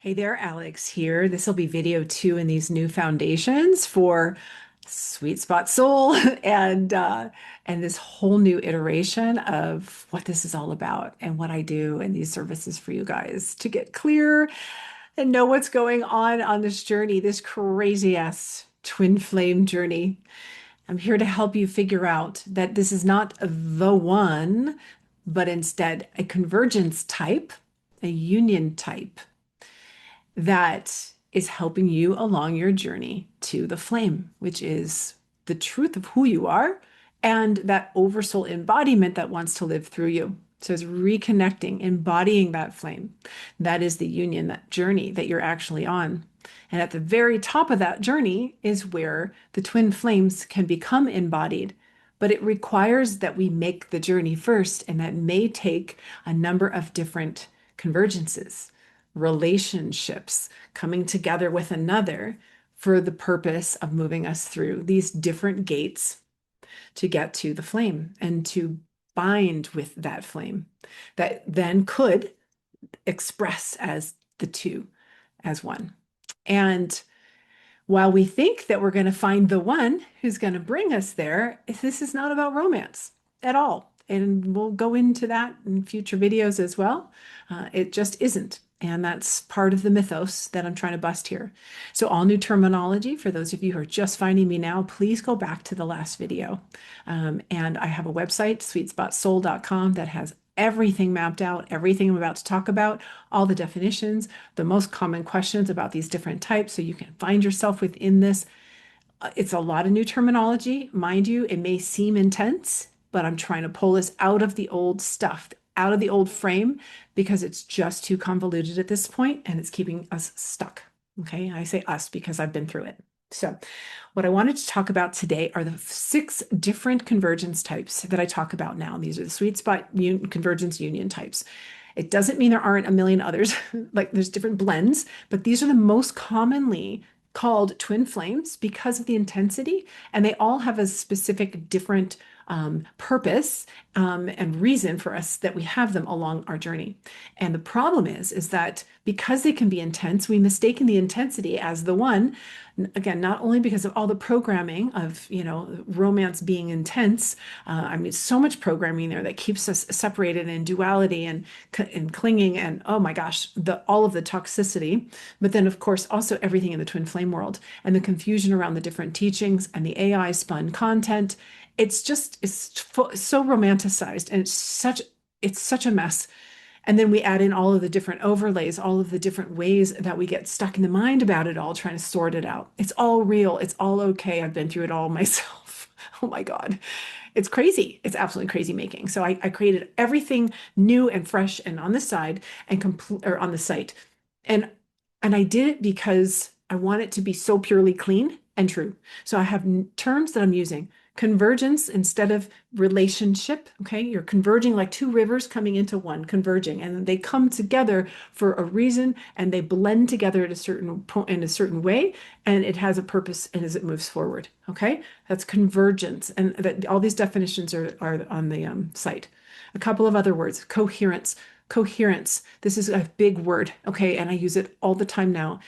Hey there, Alex here. This will be video 2 in these new foundations for Sweet Spot Soul and this whole new iteration of what this is all about and what I do and these services for you guys to get clear and know what's going on this journey, this crazy ass twin flame journey. I'm here to help you figure out that this is not the one, but instead a convergence type, a union type that is helping you along your journey to the flame, which is the truth of who you are and that oversoul embodiment that wants to live through you. So it's reconnecting, embodying that flame. That is the union, that journey that you're actually on. And at the very top of that journey is where the twin flames can become embodied. But it requires that we make the journey first, and that may take a number of different convergences, relationships coming together with another for the purpose of moving us through these different gates to get to the flame and to bind with that flame that then could express as the two, as one. And while we think that we're going to find the one who's going to bring us there, this is not about romance at all. And we'll go into that in future videos as well. It just isn't. And that's part of the mythos that I'm trying to bust here. So all new terminology, for those of you who are just finding me now, please go back to the last video. And I have a website, sweetspotsoul.com, that has everything mapped out, everything I'm about to talk about, all the definitions, the most common questions about these different types, so you can find yourself within this. It's a lot of new terminology. Mind you, it may seem intense, but I'm trying to pull this out of the old stuff, out of the old frame, because it's just too convoluted at this point and it's keeping us stuck. Okay, I say us because I've been through it. So what I wanted to talk about today are the 6 different convergence types that I talk about now. These are the sweet spot convergence union types. It doesn't mean there aren't a million others, like there's different blends, but these are the most commonly called twin flames because of the intensity, and they all have a specific different purpose and reason for us that we have them along our journey. And the problem is that because they can be intense, we mistaken the intensity as the one. Again, not only because of all the programming of, romance being intense. I mean, so much programming there that keeps us separated in duality and clinging and, oh my gosh, all of the toxicity. But then, of course, also everything in the twin flame world and the confusion around the different teachings and the AI spun content. It's so romanticized, and it's such a mess. And then we add in all of the different overlays, all of the different ways that we get stuck in the mind about it all, trying to sort it out. It's all real. It's all okay. I've been through it all myself. Oh my God. It's crazy. It's absolutely crazy making. So I created everything new and fresh and on the side or on the site. And I did it because I want it to be so purely clean and true. So I have terms that I'm using. Convergence instead of relationship. Okay, you're converging like 2 rivers coming into one, converging, and they come together for a reason, and they blend together at a certain point in a certain way, and it has a purpose as it moves forward. Okay, that's convergence, and all these definitions are on the site. A couple of other words: coherence. Coherence. This is a big word. Okay, and I use it all the time now.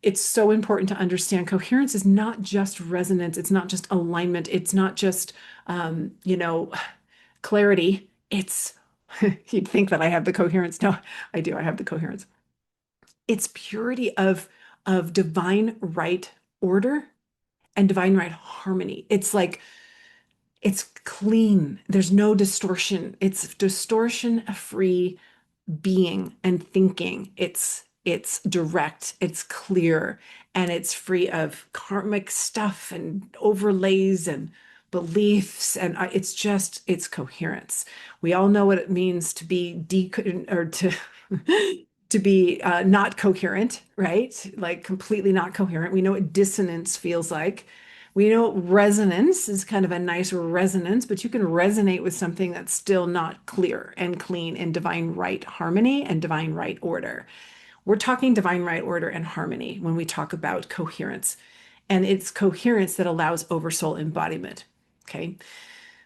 It's so important to understand coherence is not just resonance. It's not just alignment. It's not just, clarity. You'd think that I have the coherence. No, I do. I have the coherence. It's purity of divine right order and divine right harmony. It's like, it's clean. There's no distortion. It's distortion-free being and thinking. It's direct, it's clear, and it's free of karmic stuff and overlays and beliefs. And it's coherence. We all know what it means to be to be not coherent, right? Like completely not coherent. We know what dissonance feels like. We know resonance is kind of a nice resonance, but you can resonate with something that's still not clear and clean in divine right harmony and divine right order. We're talking divine right order and harmony when we talk about coherence. And it's coherence that allows oversoul embodiment. Okay.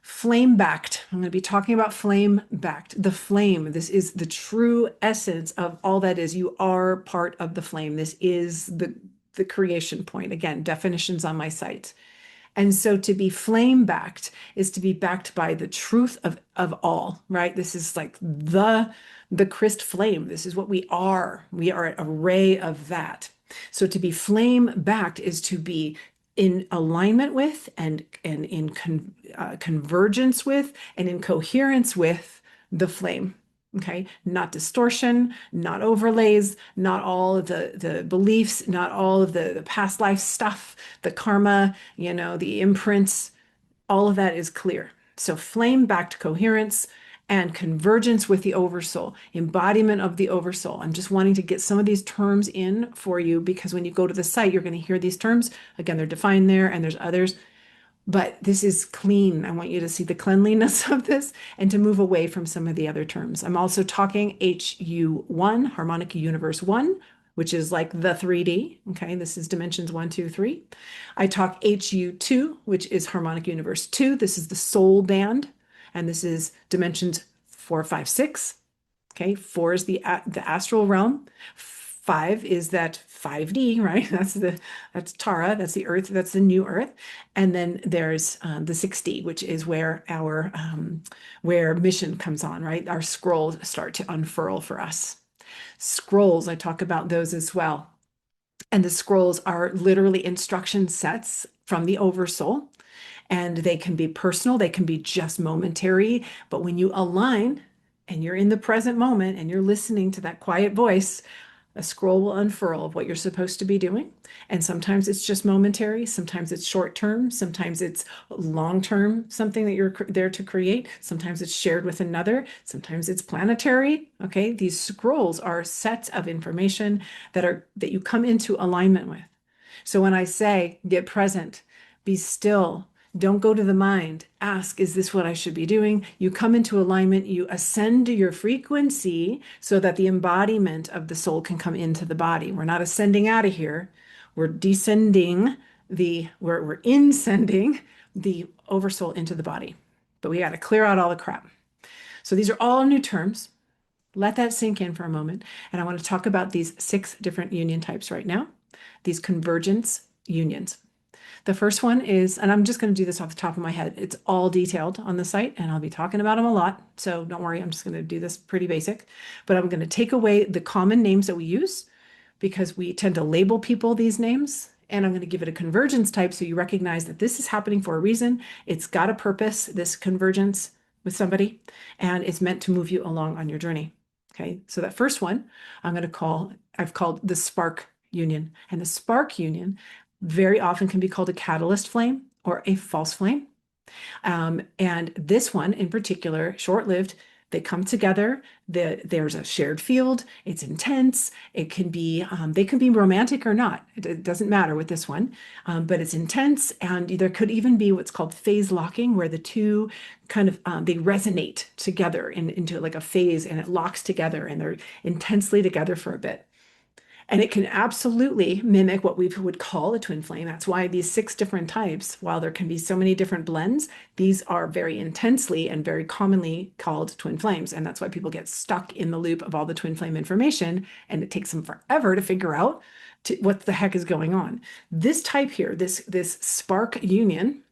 Flame backed. I'm going to be talking about flame backed. The flame. This is the true essence of all that is. You are part of the flame. This is the creation point. Again, definitions on my site. And so to be flame backed is to be backed by the truth of all, right? This is like the Christ flame. This is what we are. We are a ray of that. So to be flame backed is to be in alignment with and in convergence with and in coherence with the flame. Okay, not distortion, not overlays, not all of the beliefs, not all of the past life stuff, the karma, the imprints, all of that is clear. So flame-backed coherence and convergence with the oversoul, embodiment of the oversoul. I'm just wanting to get some of these terms in for you because when you go to the site, you're going to hear these terms. Again, they're defined there and there's others. But this is clean. I want you to see the cleanliness of this and to move away from some of the other terms. I'm also talking HU1, harmonic universe 1, which is like the 3D. Okay, this is dimensions 1, 2, 3. I talk HU2, which is harmonic universe 2. This is the soul band, and this is dimensions 4, 5, 6. Okay, 4 is the astral realm. 5 is that 5D, right? That's Tara, that's the earth, that's the new earth. And then there's the 6D, which is where our where mission comes on, right? Our scrolls start to unfurl for us. Scrolls, I talk about those as well. And the scrolls are literally instruction sets from the oversoul. And they can be personal, they can be just momentary. But when you align and you're in the present moment and you're listening to that quiet voice, a scroll will unfurl of what you're supposed to be doing. And sometimes it's just momentary, sometimes it's short term, sometimes it's long term, something that you're there to create. Sometimes it's shared with another, sometimes it's planetary. Okay, these scrolls are sets of information that you come into alignment with. So when I say get present, be still, don't go to the mind. Ask, is this what I should be doing? You come into alignment, you ascend to your frequency so that the embodiment of the soul can come into the body. We're not ascending out of here. We're descending we're insending the oversoul into the body. But we got to clear out all the crap. So these are all new terms. Let that sink in for a moment. And I want to talk about these 6 different union types right now, these convergence unions. The first one is, and I'm just going to do this off the top of my head. It's all detailed on the site, and I'll be talking about them a lot. So don't worry, I'm just going to do this pretty basic. But I'm going to take away the common names that we use because we tend to label people these names. And I'm going to give it a convergence type so you recognize that this is happening for a reason. It's got a purpose, this convergence with somebody, and it's meant to move you along on your journey. Okay, so that first one I've called the spark union. And the spark union very often can be called a catalyst flame or a false flame. And this one in particular, short-lived, they come together, there's a shared field, it's intense, they can be romantic or not, it doesn't matter with this one, but it's intense, and there could even be what's called phase locking, where the two kind of, they resonate together into like a phase, and it locks together, and they're intensely together for a bit. And it can absolutely mimic what we would call a twin flame. That's why these 6 different types, while there can be so many different blends, these are very intensely and very commonly called twin flames. And that's why people get stuck in the loop of all the twin flame information, and it takes them forever to figure out what the heck is going on. This type here, this spark union,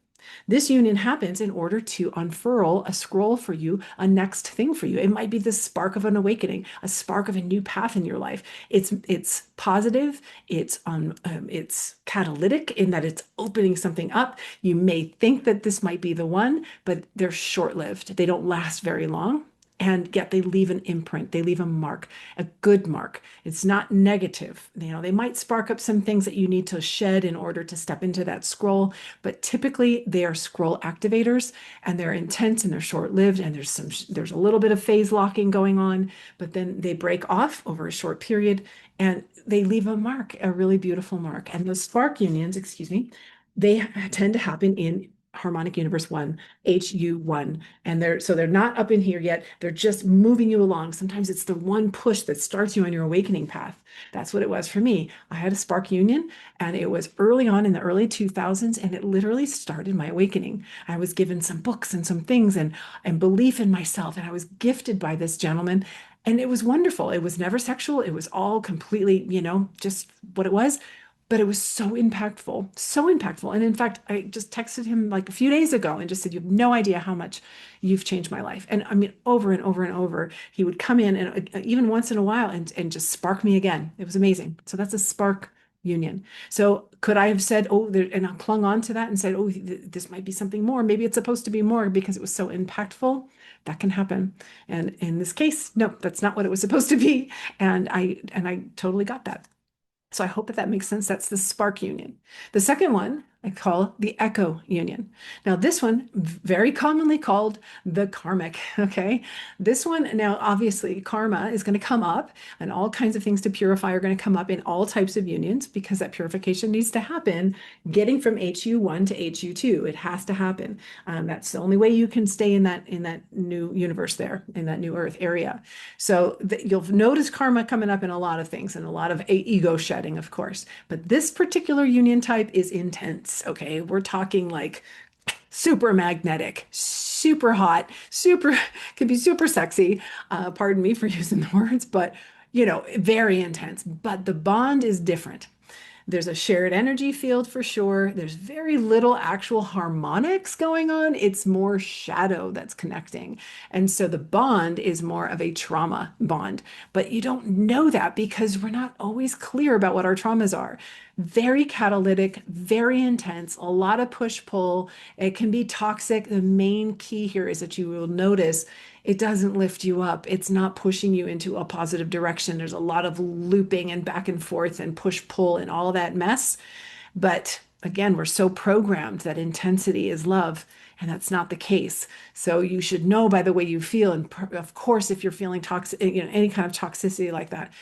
this union happens in order to unfurl a scroll for you, a next thing for you. It might be the spark of an awakening, a spark of a new path in your life. It's positive, it's catalytic in that it's opening something up. You may think that this might be the one, but they're short-lived. They don't last very long. And yet they leave an imprint, they leave a mark, a good mark. It's not negative. They might spark up some things that you need to shed in order to step into that scroll, but typically they are scroll activators, and they're intense and they're short-lived, and there's a little bit of phase locking going on, but then they break off over a short period and they leave a mark, a really beautiful mark. And those spark unions, they tend to happen in harmonic universe one, HU1. And they're not up in here yet. They're just moving you along. Sometimes it's the one push that starts you on your awakening path. That's what it was for me. I had a spark union, and it was early on in the early 2000s, and it literally started my awakening. I was given some books and some things and belief in myself, and I was gifted by this gentleman. And it was wonderful. It was never sexual. It was all completely, just what it was. But it was so impactful, so impactful. And in fact, I just texted him like a few days ago and just said, "You have no idea how much you've changed my life." And I mean, over and over and over, he would come in and even once in a while and just spark me again. It was amazing. So that's a spark union. So could I have said, "Oh," and I clung on to that and said, "Oh, this might be something more. Maybe it's supposed to be more because it was so impactful." That can happen. And in this case, no, that's not what it was supposed to be. And I totally got that. So I hope that makes sense. That's the spark union. The second one I call the echo union. Now, this one, very commonly called the karmic. Okay. This one, now, obviously, karma is going to come up, and all kinds of things to purify are going to come up in all types of unions because that purification needs to happen, getting from HU1 to HU2. It has to happen. That's the only way you can stay in that new universe there, in that new earth area. So you'll notice karma coming up in a lot of things, and a lot of ego shedding, of course. But this particular union type is intense. Okay, we're talking like super magnetic, super hot, super can be super sexy. Pardon me for using the words, but very intense. But the bond is different. There's a shared energy field for sure. There's very little actual harmonics going on. It's more shadow that's connecting. And so the bond is more of a trauma bond. But you don't know that because we're not always clear about what our traumas are. Very catalytic, very intense, a lot of push pull. It can be toxic. The main key here is that you will notice it doesn't lift you up. It's not pushing you into a positive direction. There's a lot of looping and back and forth and push pull and all that mess. But again, we're so programmed that intensity is love, and that's not the case. So you should know by the way you feel. And of course, if you're feeling toxic, any kind of toxicity like that,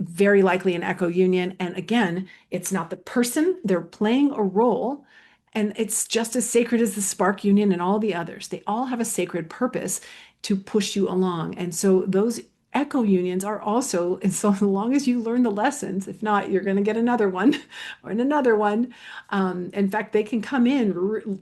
very likely an echo union. And again, it's not the person, they're playing a role. And it's just as sacred as the spark union and all the others. They all have a sacred purpose to push you along. And so those echo unions are also, and so long as you learn the lessons, if not, you're going to get another one or another one. In fact, they can come in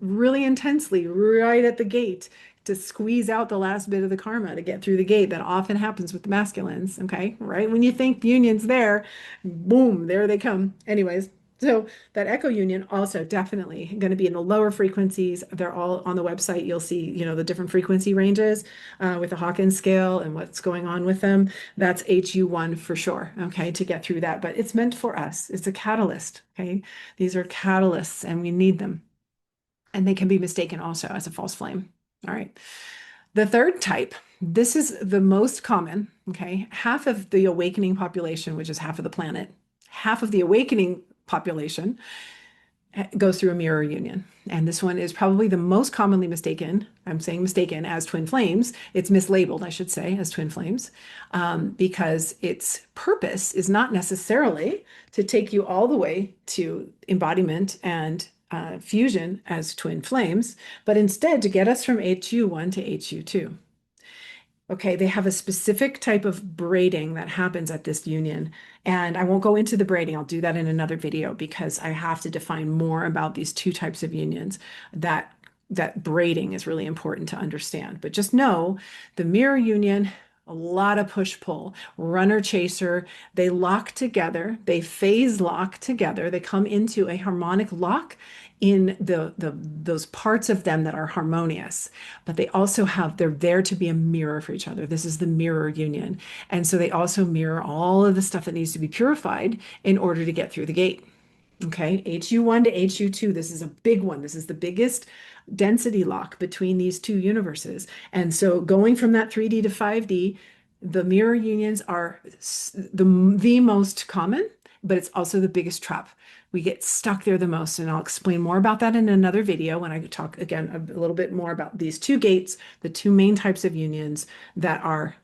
really intensely right at the gate to squeeze out the last bit of the karma to get through the gate. That often happens with the masculines. Okay. Right. When you think union's there, boom, there they come. Anyways. So that echo union also definitely going to be in the lower frequencies. They're all on the website. You'll see, the different frequency ranges with the Hawkins scale and what's going on with them. That's HU1 for sure. Okay, to get through that. But it's meant for us. It's a catalyst. Okay, these are catalysts, and we need them. And they can be mistaken also as a false flame. All right. The third type, this is the most common. Okay, half of the awakening population, which is half of the planet, half of the awakening population goes through a mirror union. And this one is probably the most commonly mistaken. I'm saying mistaken as twin flames. It's mislabeled, I should say, as twin flames, because its purpose is not necessarily to take you all the way to embodiment and fusion as twin flames, but instead to get us from HU1 to HU2. Okay, they have a specific type of braiding that happens at this union. And I won't go into the braiding. I'll do that in another video because I have to define more about these two types of unions. That braiding is really important to understand. But just know the mirror union, a lot of push-pull, runner-chaser, they lock together, they phase lock together, they come into a harmonic lock in those parts of them that are harmonious, but they're there to be a mirror for each other. This is the mirror union. And so they also mirror all of the stuff that needs to be purified in order to get through the gate. Okay, HU1 to HU2, this is a big one. This is the biggest density lock between these two universes. And so going from that 3D to 5D, the mirror unions are the most common, but it's also the biggest trap. We get stuck there the most, and I'll explain more about that in another video when I talk again a little bit more about these two gates, the two main types of unions that are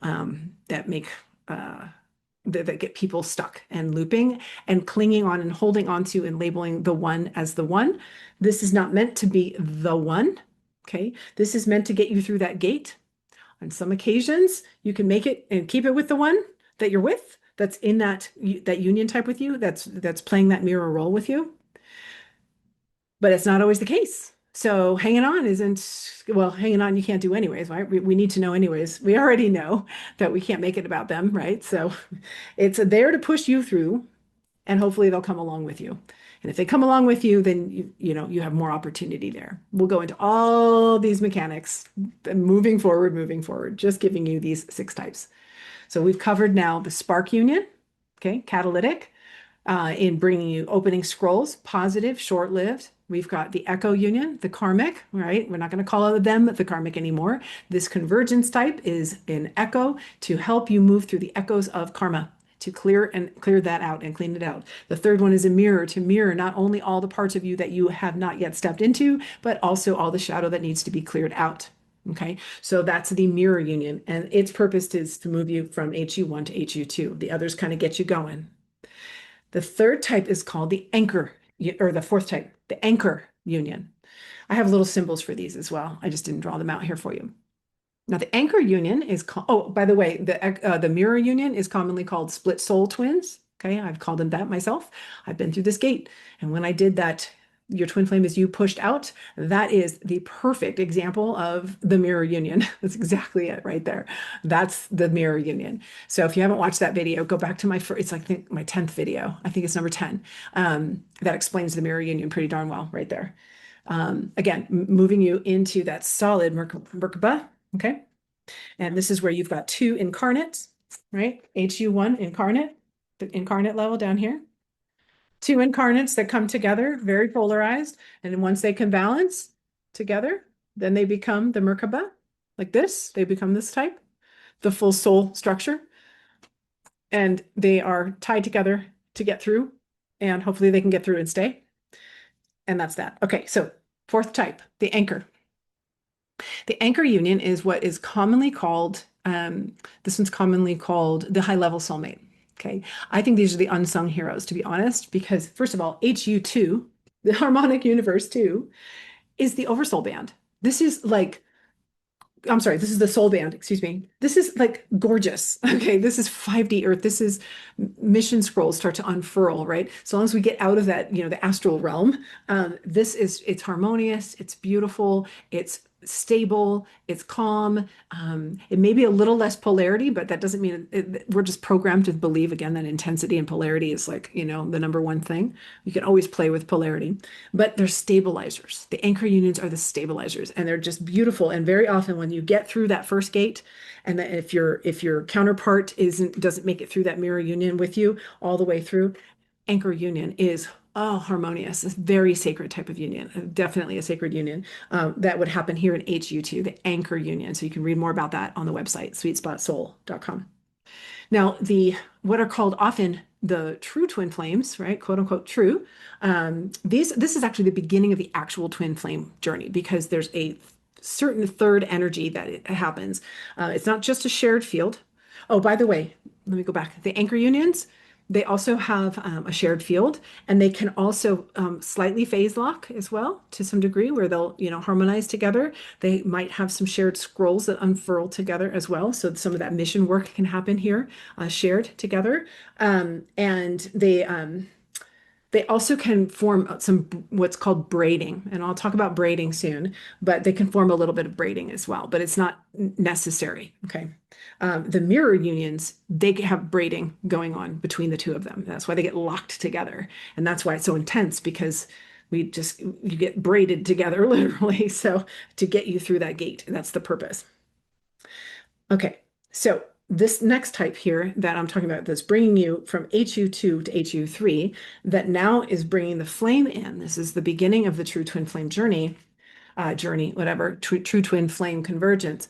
that make that get people stuck and looping and clinging on and holding on to and labeling the one as the one. This is not meant to be the one. Okay. This is meant to get you through that gate. On some occasions, you can make it and keep it with the one that you're with, that's in that union type with you, that's playing that mirror role with you. But it's not always the case. So hanging on isn't, well, hanging on you can't do anyways, right? We need to know anyways. We already know that we can't make it about them, right? So it's there to push you through, and hopefully they'll come along with you. And if they come along with you, then you have more opportunity there. We'll go into all these mechanics moving forward, just giving you these 6 types. So we've covered now the spark union, okay, catalytic, in bringing you opening scrolls, positive, short-lived. We've got the echo union, the karmic, right? We're not going to call them the karmic anymore. This convergence type is an echo to help you move through the echoes of karma, to clear that out and clean it out. The third one is a mirror, to mirror not only all the parts of you that you have not yet stepped into, but also all the shadow that needs to be cleared out. Okay, so that's the mirror union, and its purpose is to move you from HU1 to HU2. The others kind of get you going. The third type is called the anchor, or the fourth type, the anchor union. I have little symbols for these as well. I just didn't draw them out here for you. Now, the anchor union is called, oh, by the way, the mirror union is commonly called split soul twins. Okay, I've called them that myself. I've been through this gate. And when I did that, your twin flame is you pushed out. That is the perfect example of the mirror union. That's exactly it right there. That's the mirror union. So if you haven't watched that video, go back to my first, it's like my 10th video. I think it's number 10. That explains the mirror union pretty darn well right there. Again, moving you into that solid Merkaba. Okay. And this is where you've got 2 incarnates, right? HU1 incarnate, the incarnate level down here. 2 incarnates that come together, very polarized. And once they can balance together, then they become the Merkaba, like this. They become this type, the full soul structure. And they are tied together to get through. And hopefully they can get through and stay. And that's that. Okay, so 4th type, the anchor. The anchor union is what is commonly called, this one's commonly called the high-level soulmate. Okay, I think these are the unsung heroes, to be honest, because first of all, HU2, the harmonic universe 2, is the oversoul band. This is like, I'm sorry, this is the soul band, excuse me. This is like gorgeous. Okay, this is 5D Earth. This is mission scrolls start to unfurl, right? So long as we get out of that, the astral realm, it's harmonious, it's beautiful, it's stable, it's calm. It may be a little less polarity, but that doesn't mean we're just programmed to believe again that intensity and polarity is like, the number one thing. You can always play with polarity, but they're stabilizers. The anchor unions are the stabilizers, and they're just beautiful. And very often when you get through that first gate, and that if your counterpart doesn't make it through that mirror union with you all the way through, anchor union is harmonious. It's a very sacred type of union, definitely a sacred union that would happen here in HU2, the anchor union. So you can read more about that on the website, sweetspotsoul.com. Now, what are called often the true twin flames, right? Quote unquote true. This is actually the beginning of the actual twin flame journey, because there's a certain third energy that it happens. It's not just a shared field. Oh, by the way, let me go back. The anchor unions, they also have a shared field, and they can also slightly phase lock as well to some degree, where they'll harmonize together. They might have some shared scrolls that unfurl together as well. So some of that mission work can happen here, shared together. And they also can form some what's called braiding, and I'll talk about braiding soon, but they can form a little bit of braiding as well, but it's not necessary, okay? The mirror unions, they have braiding going on between the 2 of them. That's why they get locked together, and that's why it's so intense, because you get braided together literally, so to get you through that gate, and that's the purpose. Okay, so this next type here that I'm talking about, that's bringing you from HU2 to HU3, that now is bringing the flame in. This is the beginning of the true twin flame journey, true twin flame convergence,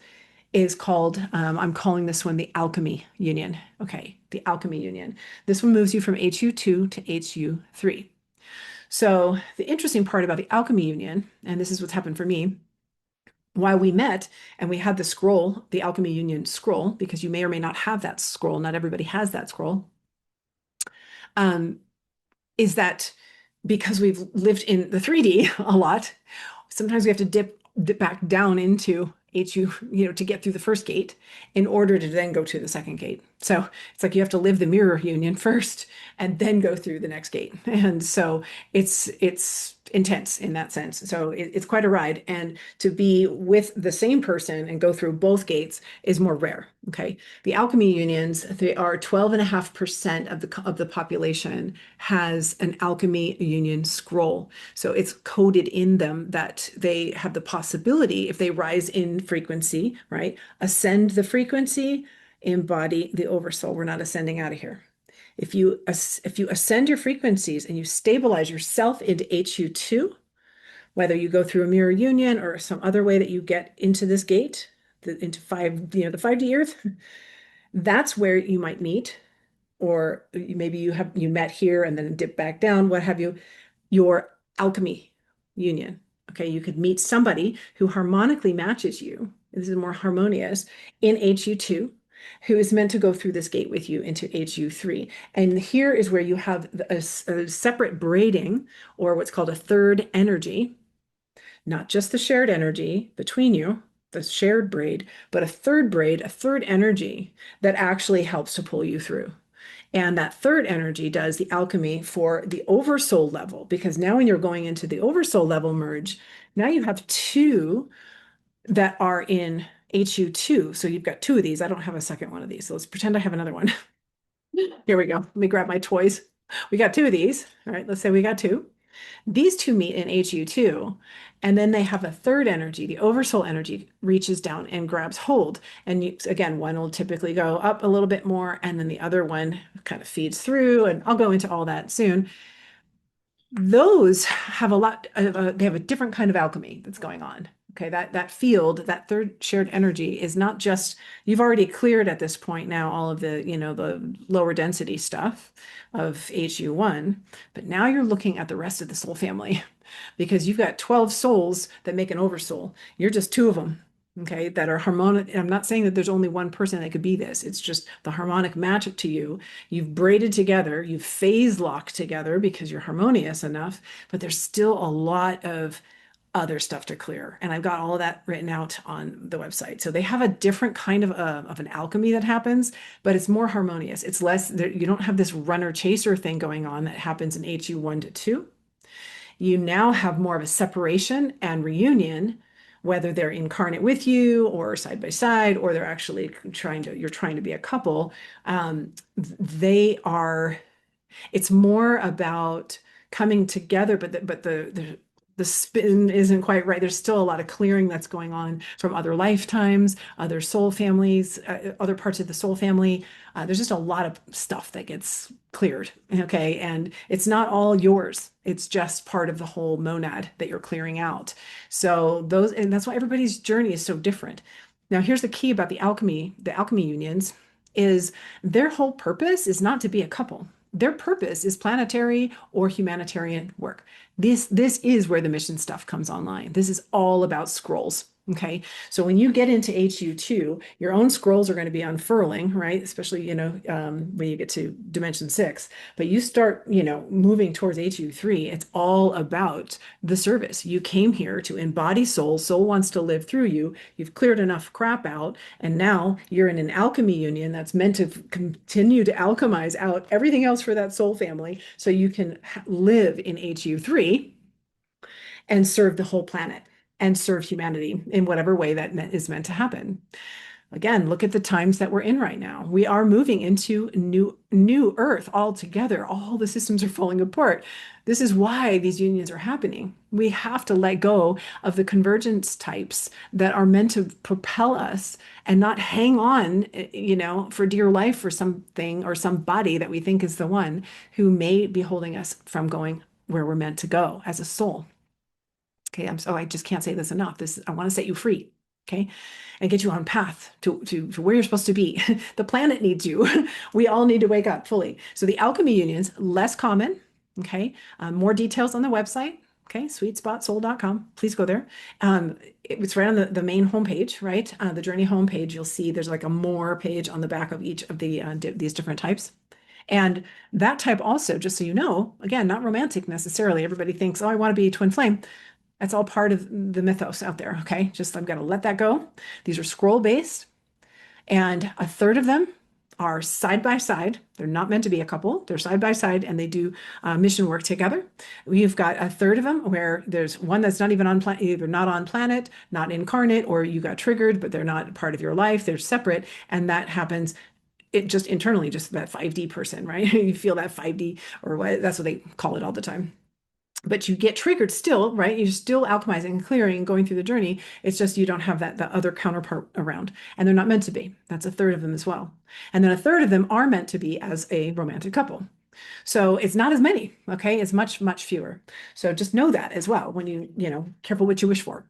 is called, I'm calling this one the Alchemy union. Okay, the Alchemy union. This one moves you from HU2 to HU3. So the interesting part about the Alchemy union, and this is what's happened for me, while we met and we had the scroll, the Alchemy Union scroll, because you may or may not have that scroll, not everybody has that scroll, um, is that because we've lived in the 3D a lot, sometimes we have to dip back down into HU, to get through the first gate in order to then go to the second gate. So it's like you have to live the mirror union first and then go through the next gate. And so it's intense in that sense. So it's quite a ride. And to be with the same person and go through both gates is more rare. Okay. The alchemy unions, they are 12.5% of the population has an alchemy union scroll. So it's coded in them that they have the possibility, if they rise in frequency, right? Ascend the frequency, embody the oversoul. We're not ascending out of here. If you ascend your frequencies and you stabilize yourself into HU2, whether you go through a mirror union or some other way that you get into this gate, into the 5D earth, that's where you might meet, or maybe you met here and then dip back down, what have you, your alchemy union. Okay, you could meet somebody who harmonically matches you. This is more harmonious in HU2, who is meant to go through this gate with you into HU3. And here is where you have a separate braiding, or what's called a third energy, not just the shared energy between you, the shared braid, but a third braid, a third energy that actually helps to pull you through. And that third energy does the alchemy for the oversoul level, because now when you're going into the oversoul level merge, now you have two that are in HU2. So you've got two of these. I don't have a second one of these. So let's pretend I have another one. Here we go. Let me grab my toys. We got two of these. All right, let's say we got two. These two meet in HU2, and then they have a third energy. The oversoul energy reaches down and grabs hold. And again, one will typically go up a little bit more, and then the other one kind of feeds through. And I'll go into all that soon. Those have they have a different kind of alchemy that's going on. Okay, that field, that third shared energy is not just, you've already cleared at this point now all of the lower density stuff of HU1, but now you're looking at the rest of the soul family because you've got 12 souls that make an oversoul. You're just two of them, okay, that are harmonic. I'm not saying that there's only one person that could be this. It's just the harmonic match to you. You've braided together, you've phase locked together because you're harmonious enough, but there's still a lot of other stuff to clear. And I've got all of that written out on the website. So they have a different kind of an alchemy that happens, but it's more harmonious. It's less, you don't have this runner chaser thing going on that happens in HU1 to 2. You now have more of a separation and reunion, whether they're incarnate with you or side by side, or they're actually you're trying to be a couple. They are, it's more about coming together, but the spin isn't quite right. There's still a lot of clearing that's going on from other lifetimes, other soul families, other parts of the soul family. There's just a lot of stuff that gets cleared. Okay. And it's not all yours. It's just part of the whole monad that you're clearing out. So and that's why everybody's journey is so different. Now, here's the key about the alchemy unions is their whole purpose is not to be a couple. Their purpose is planetary or humanitarian work. This is where the mission stuff comes online. This is all about scrolls. Okay. So when you get into HU2, your own scrolls are going to be unfurling, right? Especially, when you get to dimension 6, but you start, moving towards HU3, it's all about the service. You came here to embody soul. Soul wants to live through you. You've cleared enough crap out. And now you're in an alchemy union that's meant to continue to alchemize out everything else for that soul family. So you can live in HU3 and serve the whole planet and serve humanity in whatever way that is meant to happen. Again, look at the times that we're in right now. We are moving into new Earth altogether. All the systems are falling apart. This is why these unions are happening. We have to let go of the convergence types that are meant to propel us and not hang on, for dear life for something or somebody that we think is the one who may be holding us from going where we're meant to go as a soul. Okay, I just can't say this enough. I want to set you free, okay, and get you on path to where you're supposed to be. The planet needs you. We all need to wake up fully. So the alchemy unions, less common, okay, more details on the website. Okay, sweetspotsoul.com. Please go there. It's right on the main homepage, right? The journey homepage, you'll see there's like a more page on the back of each of these different types. And that type also, just so you know, again, not romantic necessarily. Everybody thinks, oh, I want to be twin flame. That's all part of the mythos out there. Okay, just I've got to let that go. These are scroll based, and a third of them are side by side. They're not meant to be a couple. They're side by side, and they do mission work together. We've got a third of them where there's one that's not even on planet, either not on planet, not incarnate, or you got triggered, but they're not part of your life. They're separate, and that happens. It just internally, just that 5D person, right? You feel that 5D, or what? That's what they call it all the time. But you get triggered still, right? You're still alchemizing and clearing and going through the journey. It's just you don't have that other counterpart around, and they're not meant to be. That's a third of them as well. And then a third of them are meant to be as a romantic couple. So it's not as many, okay? It's much, much fewer. So just know that as well when careful what you wish for.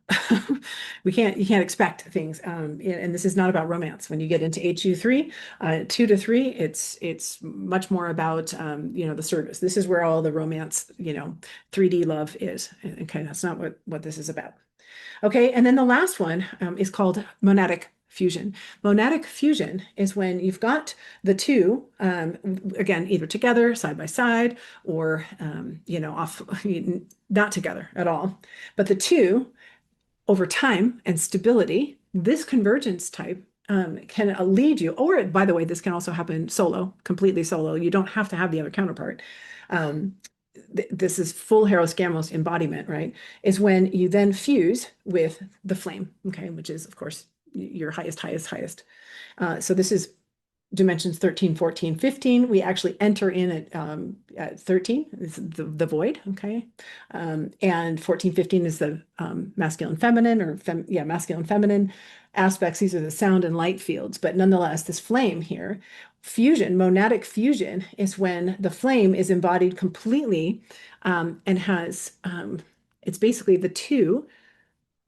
You can't expect things. And this is not about romance. When you get into HU3, 2 to 3, it's much more about, the service. This is where all the romance, 3D love is. Okay, that's not what this is about. Okay, and then the last one is called monadic fusion. Monadic fusion is when you've got the two, again, either together, side by side, or, off, not together at all. But the two, over time and stability, this convergence type can lead you, or by the way, this can also happen solo, completely solo. You don't have to have the other counterpart. This is full Heros Gamos embodiment, right? Is when you then fuse with the flame, okay, which is, of course, your highest. So this is dimensions 13, 14, 15. We actually enter in at 13, is the void, okay? And 14, 15 is the masculine, feminine, or masculine, feminine aspects. These are the sound and light fields. But nonetheless, this flame here, fusion, monadic fusion, is when the flame is embodied completely and has, it's basically the two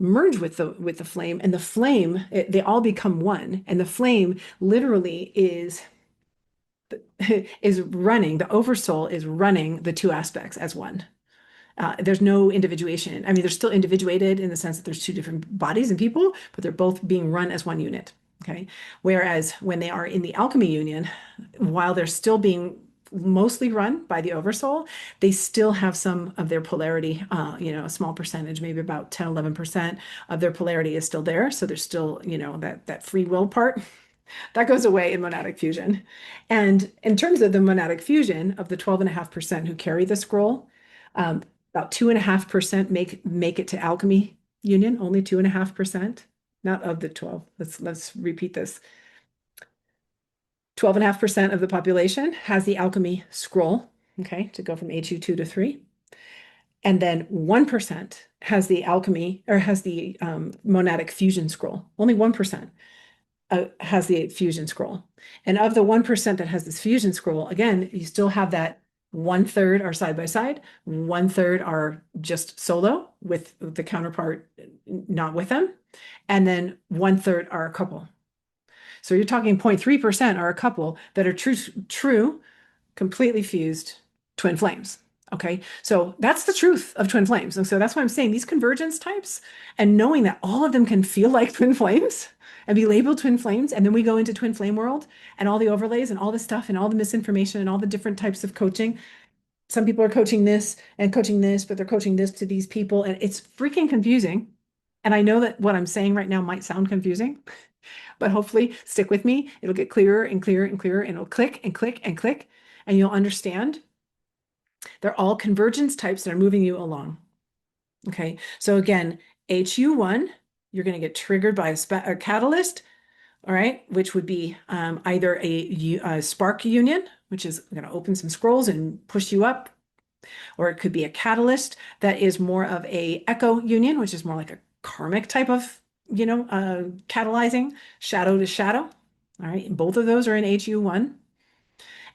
merge with the flame, and the flame, they all become one, and the flame literally is running, the oversoul is running the two aspects as one. There's no individuation. I mean, they're still individuated in the sense that there's two different bodies and people, but they're both being run as one unit. Okay. Whereas when they are in the alchemy union, while they're still being mostly run by the oversoul, they still have some of their polarity, a small percentage, maybe about 10, 11% of their polarity is still there. So there's still, that free will part that goes away in monadic fusion. And in terms of the monadic fusion of the 12.5% who carry the scroll, about 2.5% make it to alchemy union, only 2.5%, not of the 12. Let's repeat this. 12.5% of the population has the alchemy scroll, okay, to go from HU2 to 3. And then 1% has the alchemy, or has the monadic fusion scroll. Only 1% has the fusion scroll. And of the 1% that has this fusion scroll, again, you still have that 1/3 are side by side, 1/3 are just solo with the counterpart not with them, and then 1/3 are a couple. So you're talking 0.3% are a couple that are true, completely fused twin flames. Okay, so that's the truth of twin flames. And so that's why I'm saying these convergence types, and knowing that all of them can feel like twin flames and be labeled twin flames. And then we go into twin flame world and all the overlays and all the stuff and all the misinformation and all the different types of coaching. Some people are coaching this and coaching this, but they're coaching this to these people. And it's freaking confusing. And I know that what I'm saying right now might sound confusing, but hopefully stick with me. It'll get clearer and clearer and clearer, and it'll click and click and click, and you'll understand. They're all convergence types that are moving you along. Okay, so again, HU1, you're going to get triggered by a catalyst, all right, which would be either a spark union, which is going to open some scrolls and push you up, or it could be a catalyst that is more of a echo union, which is more like a karmic type of catalyzing shadow to shadow. All right. Both of those are in HU1,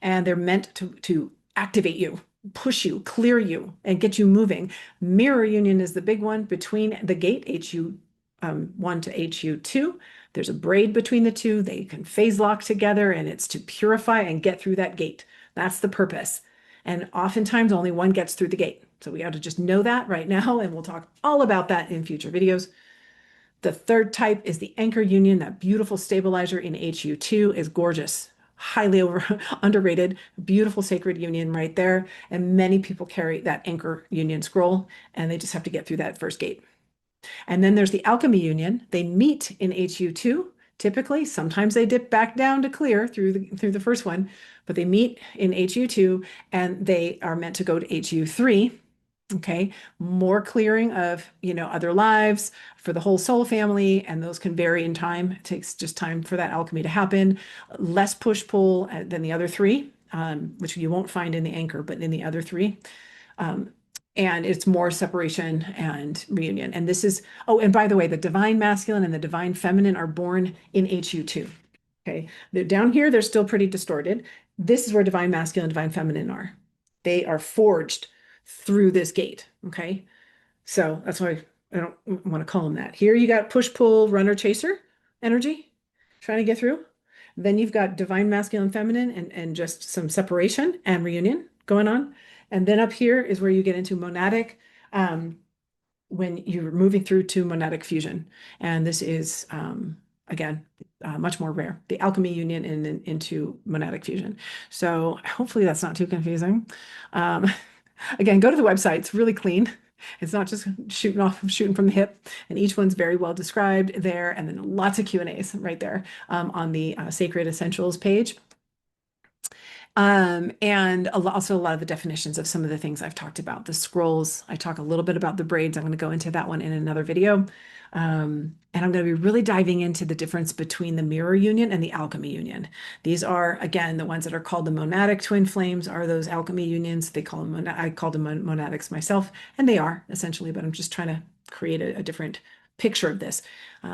and they're meant to activate you, push you, clear you, and get you moving. Mirror union is the big one between the gate, HU1 to HU2. There's a braid between the two. They can phase lock together, and it's to purify and get through that gate. That's the purpose. And oftentimes only one gets through the gate. So we got to just know that right now, and we'll talk all about that in future videos. The third type is the anchor union. That beautiful stabilizer in HU2 is gorgeous, highly underrated, beautiful sacred union right there. And many people carry that anchor union scroll, and they just have to get through that first gate. And then there's the alchemy union. They meet in HU2 typically. Sometimes they dip back down to clear through the first one, but they meet in HU2 and they are meant to go to HU3. Okay, more clearing of, other lives for the whole soul family, and those can vary in time. It takes just time for that alchemy to happen. Less push-pull than the other three, which you won't find in the anchor, but in the other three. And it's more separation and reunion. And this is, oh, and by the way, the divine masculine and the divine feminine are born in HU2. Okay, they're down here, they're still pretty distorted. This is where divine masculine and divine feminine are. They are forged through this gate. Okay, so that's why I don't want to call them that. Here you got push pull runner chaser energy trying to get through. Then you've got divine masculine feminine and just some separation and reunion going on. And then up here is where you get into monadic when you're moving through to monadic fusion. And this is again much more rare, the alchemy union into monadic fusion. So hopefully that's not too confusing. Again, go to the website. It's really clean. It's not just shooting from the hip, and each one's very well described there. And then lots of Q&As right there on the Sacred Essentials page. And also a lot of the definitions of some of the things I've talked about. The scrolls, I talk a little bit about the braids. I'm going to go into that one in another video. And I'm going to be really diving into the difference between the mirror union and the alchemy union. These are, again, the ones that are called the monadic twin flames are those alchemy unions. They call them, I call them monadics myself, and they are essentially, but I'm just trying to create a different picture of this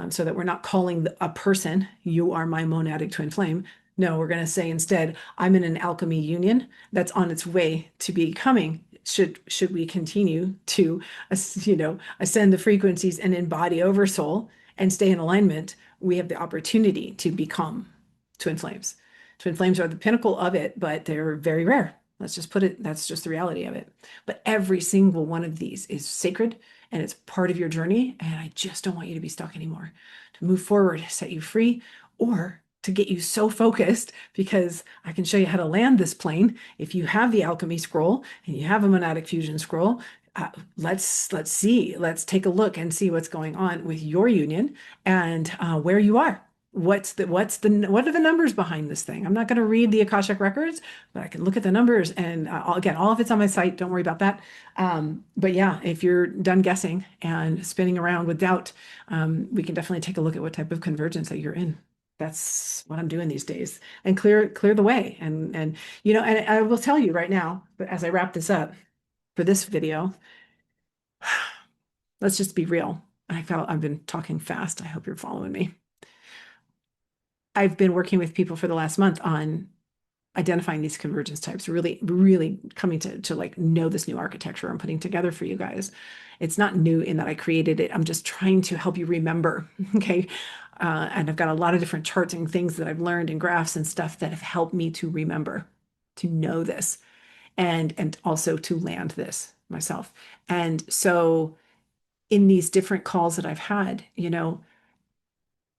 so that we're not calling a person, you are my monadic twin flame. No, we're going to say instead, I'm in an alchemy union that's on its way to becoming. Should we continue to, ascend the frequencies and embody oversoul and stay in alignment, we have the opportunity to become twin flames. Twin flames are the pinnacle of it, but they're very rare. Let's just put it, that's just the reality of it. But every single one of these is sacred and it's part of your journey. And I just don't want you to be stuck anymore. To move forward, set you free, or to get you so focused, because I can show you how to land this plane. If you have the alchemy scroll and you have a monadic fusion scroll, let's take a look and see what's going on with your union and where you are. What are the numbers behind this thing? I'm not going to read the Akashic records, but I can look at the numbers, and again, all of it's on my site. Don't worry about that. But yeah, if you're done guessing and spinning around with doubt, we can definitely take a look at what type of convergence that you're in. That's what I'm doing these days, and clear the way. And I will tell you right now, but as I wrap this up for this video, let's just be real. I've been talking fast. I hope you're following me. I've been working with people for the last month on identifying these convergence types, really, really coming to like know this new architecture I'm putting together for you guys. It's not new in that I created it. I'm just trying to help you remember. Okay. And I've got a lot of different charts and things that I've learned and graphs and stuff that have helped me to remember, to know this, and also to land this myself. And so in these different calls that I've had,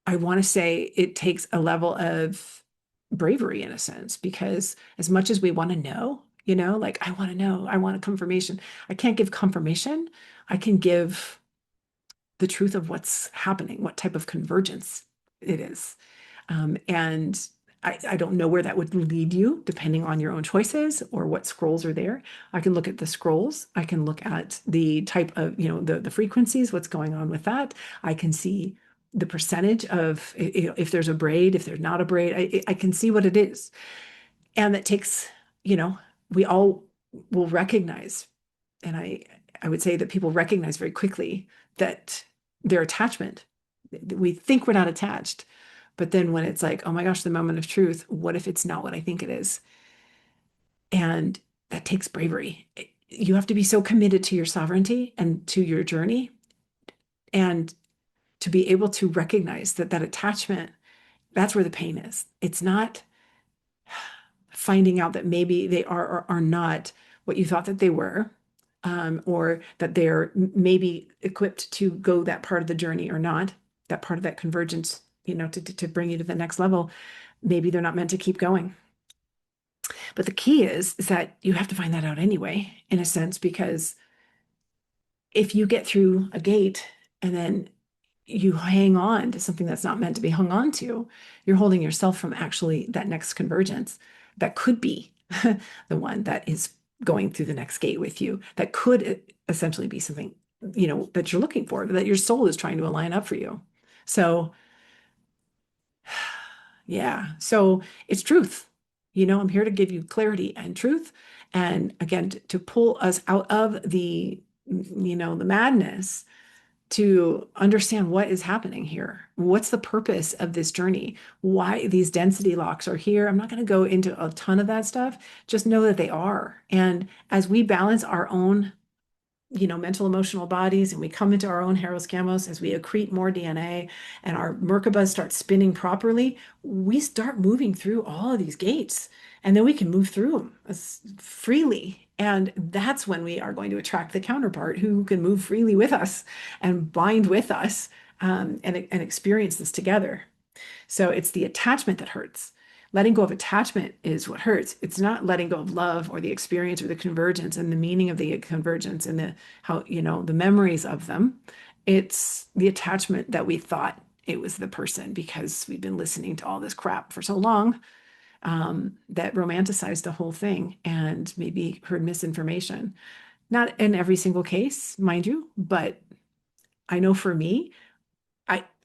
I want to say it takes a level of bravery in a sense, because as much as we want to know, like I want to know, I want a confirmation. I can't give confirmation. I can give the truth of what's happening, what type of convergence it is. And I don't know where that would lead you, depending on your own choices or what scrolls are there. I can look at the scrolls. I can look at the type of, the frequencies, what's going on with that. I can see the percentage of, if there's a braid, if there's not a braid, I can see what it is. And that takes, we all will recognize, and I would say that people recognize very quickly that their attachment, we think we're not attached. But then when it's like, oh my gosh, the moment of truth, what if it's not what I think it is? And that takes bravery. You have to be so committed to your sovereignty and to your journey, and to be able to recognize that attachment, that's where the pain is. It's not finding out that maybe they are or are not what you thought that they were. or that they're maybe equipped to go that part of the journey or not, that part of that convergence, to bring you to the next level. Maybe they're not meant to keep going. But the key is that you have to find that out anyway, in a sense, because if you get through a gate and then you hang on to something that's not meant to be hung on to, you're holding yourself from actually that next convergence that could be the one that is going through the next gate with you, that could essentially be something, that you're looking for, that your soul is trying to align up for you. So, yeah. So it's truth. I'm here to give you clarity and truth. And again, to pull us out of the madness, to understand what is happening here. What's the purpose of this journey? Why these density locks are here? I'm not going to go into a ton of that stuff. Just know that they are. And as we balance our own mental, emotional bodies, and we come into our own Heros Gamos, as we accrete more DNA and our Merkabas start spinning properly, we start moving through all of these gates, and then we can move through them freely. And that's when we are going to attract the counterpart who can move freely with us and bind with us, and experience this together. So it's the attachment that hurts. Letting go of attachment is what hurts. It's not letting go of love or the experience or the convergence and the meaning of the convergence and the memories of them. It's the attachment that we thought it was the person because we've been listening to all this crap for so long, that romanticized the whole thing and maybe heard misinformation. Not in every single case, mind you, but I know for me,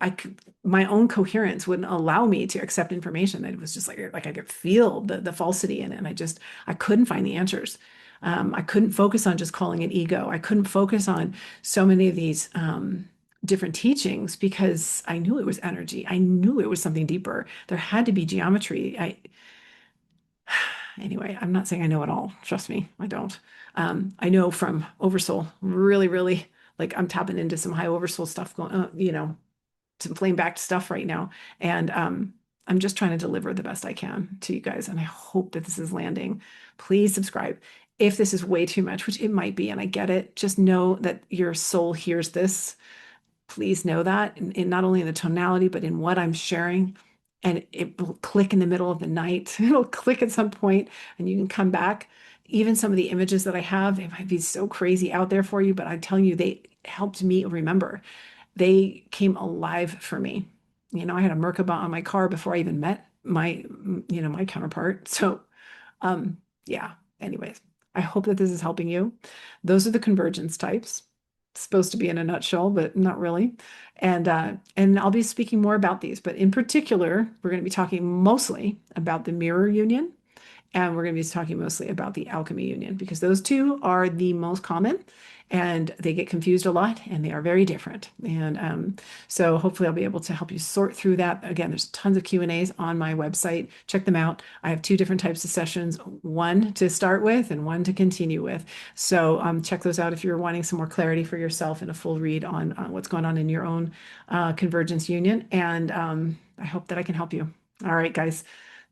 I could, my own coherence wouldn't allow me to accept information that it was just like I could feel the falsity in it. And I couldn't find the answers. I couldn't focus on just calling it ego. I couldn't focus on so many of these different teachings because I knew it was energy. I knew it was something deeper. There had to be geometry. Anyway, I'm not saying I know it all. Trust me, I don't. I know from Oversoul, really, really, like I'm tapping into some high Oversoul stuff going, some flame backed stuff right now. And I'm just trying to deliver the best I can to you guys. And I hope that this is landing. Please subscribe. If this is way too much, which it might be, and I get it, just know that your soul hears this. Please know that, in not only in the tonality, but in what I'm sharing. And it will click in the middle of the night. It'll click at some point and you can come back. Even some of the images that I have, it might be so crazy out there for you, but I'm telling you, they helped me remember. They came alive for me. I had a Merkaba on my car before I even met my counterpart. So, yeah, anyways, I hope that this is helping you. Those are the convergence types. It's supposed to be in a nutshell, but not really. And I'll be speaking more about these, but in particular, we're going to be talking mostly about the mirror union, and we're going to be talking mostly about the alchemy union because those two are the most common and they get confused a lot and they are very different. And so hopefully I'll be able to help you sort through that. Again, there's tons of Q&As on my website. Check them out. I have two different types of sessions, one to start with and one to continue with. So check those out if you're wanting some more clarity for yourself and a full read on what's going on in your own convergence union. And I hope that I can help you. All right, guys.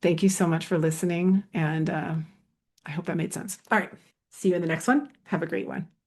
Thank you so much for listening, and I hope that made sense. All right. See you in the next one. Have a great one.